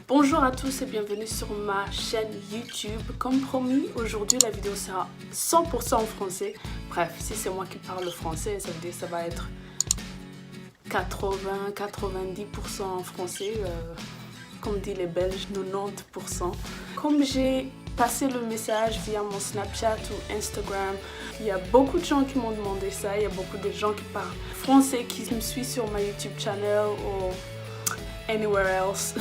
Bonjour à tous et bienvenue sur ma chaîne YouTube. Comme promis, aujourd'hui la vidéo sera 100% en français. Bref, si c'est moi qui parle français, ça veut dire que ça va être 80-90% en français. Comme disent les Belges, 90%. Comme j'ai passé le message via mon Snapchat ou Instagram, il y a beaucoup de gens qui m'ont demandé ça. Il y a beaucoup de gens qui parlent français, qui me suivent sur ma YouTube channel ou anywhere else.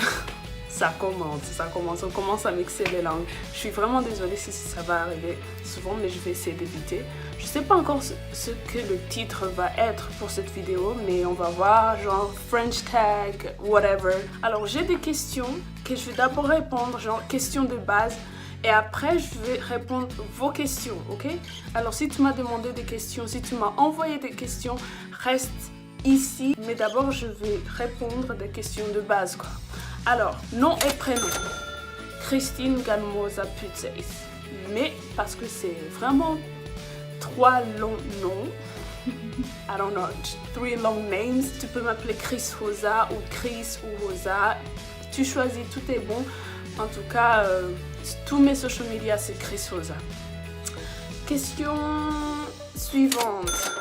Ça commence, on commence à mixer les langues. Je suis vraiment désolée si ça va arriver souvent, mais je vais essayer d'éviter. Je sais pas encore ce que le titre va être pour cette vidéo, mais on va voir, genre French tag, whatever. Alors j'ai des questions que je vais d'abord répondre, genre questions de base, et après je vais répondre vos questions, ok? Alors si tu m'as demandé des questions, si tu m'as envoyé des questions, reste ici, mais d'abord je vais répondre des questions de base, quoi. Alors, nom et prénom, Christine Ganmoza Putzes. Mais parce que c'est vraiment 3 longs noms, I don't know, 3 long names, tu peux m'appeler Chris Rosa ou Chris ou Rosa, tu choisis, tout est bon. En tout cas, tous mes social media c'est Chris Rosa. Question suivante.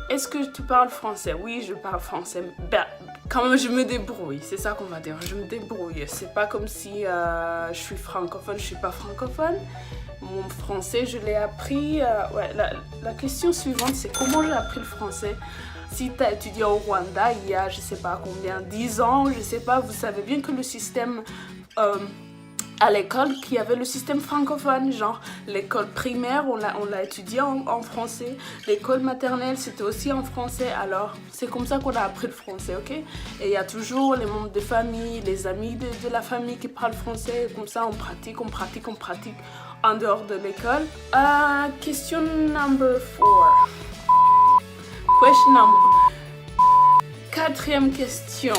Est-ce que tu parles français? Oui, je parle français. Ben, quand même, je me débrouille. C'est ça qu'on va dire. Je me débrouille. C'est pas comme si je suis francophone. Je suis pas francophone. Mon français, je l'ai appris. Ouais, la question suivante, c'est comment j'ai appris le français? Si tu as étudié au Rwanda il y a, je sais pas combien, 10 ans, je sais pas, vous savez bien que le système... à l'école, qu'il y avait le système francophone, genre l'école primaire, on l'a étudié en français, l'école maternelle, c'était aussi en français, alors c'est comme ça qu'on a appris le français, ok? Et il y a toujours les membres de famille, les amis de la famille qui parlent français, comme ça on pratique en dehors de l'école. Question number 4. Question number... 4e question.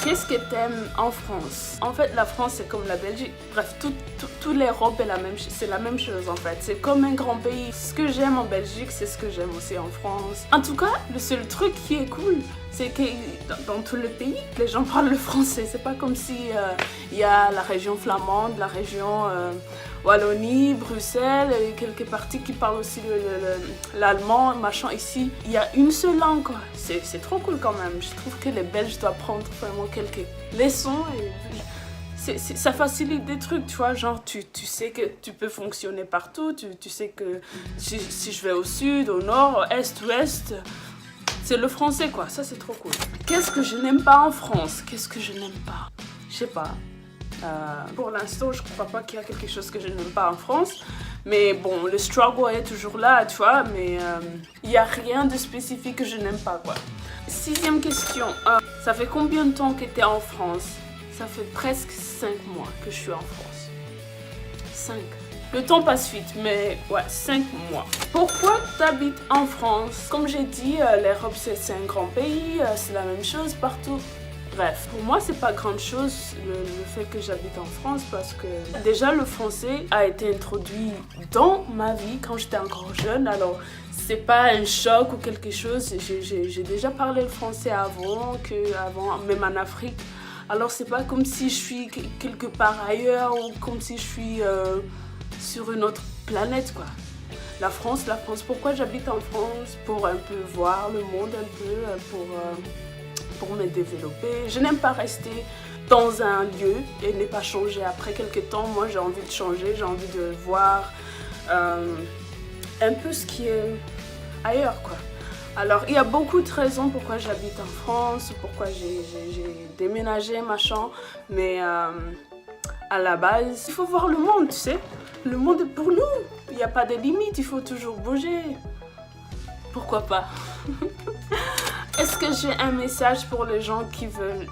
Qu'est-ce que t'aimes en France? En fait, la France, c'est comme la Belgique. Bref, toute l'Europe est c'est la même chose en fait. C'est comme un grand pays. Ce que j'aime en Belgique, c'est ce que j'aime aussi en France. En tout cas, le seul truc qui est cool, c'est que dans tout le pays, les gens parlent le français. C'est pas comme si il y a la région flamande, la région Wallonie, Bruxelles, et quelques parties qui parlent aussi l'allemand, machin. Ici, il y a une seule langue, quoi. C'est trop cool quand même. Je trouve que les Belges doivent prendre vraiment quelques leçons et ça facilite des trucs, tu vois. Genre, tu sais que tu peux fonctionner partout. Tu sais que si je vais au sud, au nord, est, ouest, c'est le français, quoi. Ça, c'est trop cool. Qu'est-ce que je n'aime pas en France? Qu'est-ce que je n'aime pas? Je sais pas. Pour l'instant, je crois pas qu'il y a quelque chose que je n'aime pas en France. Mais bon, le struggle est toujours là, tu vois. Mais il n'y a rien de spécifique que je n'aime pas, quoi. 6e question. Ça fait combien de temps que tu es en France? Ça fait presque 5 mois que je suis en France. 5. Le temps passe vite, mais ouais, 5 mois. Pourquoi tu habites en France? Comme j'ai dit, l'Europe, c'est un grand pays. C'est la même chose partout. Bref, pour moi, c'est pas grande chose le fait que j'habite en France parce que déjà le français a été introduit dans ma vie quand j'étais encore jeune. Alors, c'est pas un choc ou quelque chose. J'ai déjà parlé le français avant, même en Afrique. Alors, c'est pas comme si je suis quelque part ailleurs ou comme si je suis sur une autre planète, quoi. La France, pourquoi j'habite en France? Pour un peu voir le monde, un peu, pour me développer. Je n'aime pas rester dans un lieu et ne pas changer après quelques temps. Moi, j'ai envie de changer, j'ai envie de voir un peu ce qui est ailleurs, quoi. Alors, il y a beaucoup de raisons pourquoi j'habite en France, pourquoi j'ai déménagé, machin, mais à la base, il faut voir le monde, tu sais. Le monde est pour nous. Il n'y a pas de limite, il faut toujours bouger. Pourquoi pas? Est-ce que j'ai un message pour les gens qui veulent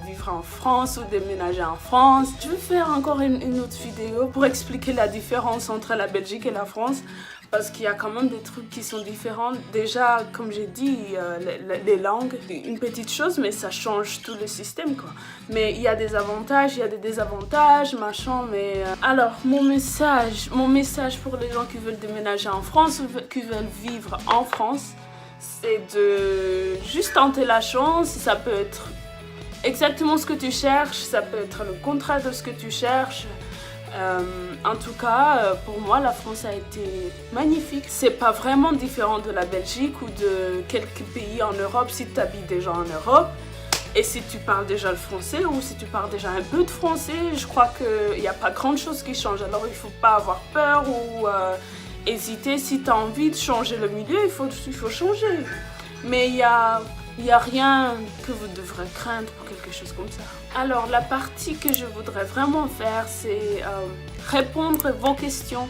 vivre en France ou déménager en France? Je vais faire encore une autre vidéo pour expliquer la différence entre la Belgique et la France parce qu'il y a quand même des trucs qui sont différents. Déjà, comme j'ai dit, les langues, une petite chose, mais ça change tout le système, quoi. Mais il y a des avantages, il y a des désavantages, machin, mais... Alors, mon message pour les gens qui veulent déménager en France ou qui veulent vivre en France, c'est de juste tenter la chance. Ça peut être exactement ce que tu cherches, ça peut être le contraire de ce que tu cherches. En tout cas, pour moi, la France a été magnifique. C'est pas vraiment différent de la Belgique ou de quelques pays en Europe si tu habites déjà en Europe. Et si tu parles déjà le français ou si tu parles déjà un peu de français, je crois qu'il n'y a pas grand chose qui change. Alors il ne faut pas avoir peur ou hésiter. Si tu as envie de changer le milieu, il faut changer. Mais il y a rien que vous devrez craindre pour quelque chose comme ça. Alors la partie que je voudrais vraiment faire, c'est répondre à vos questions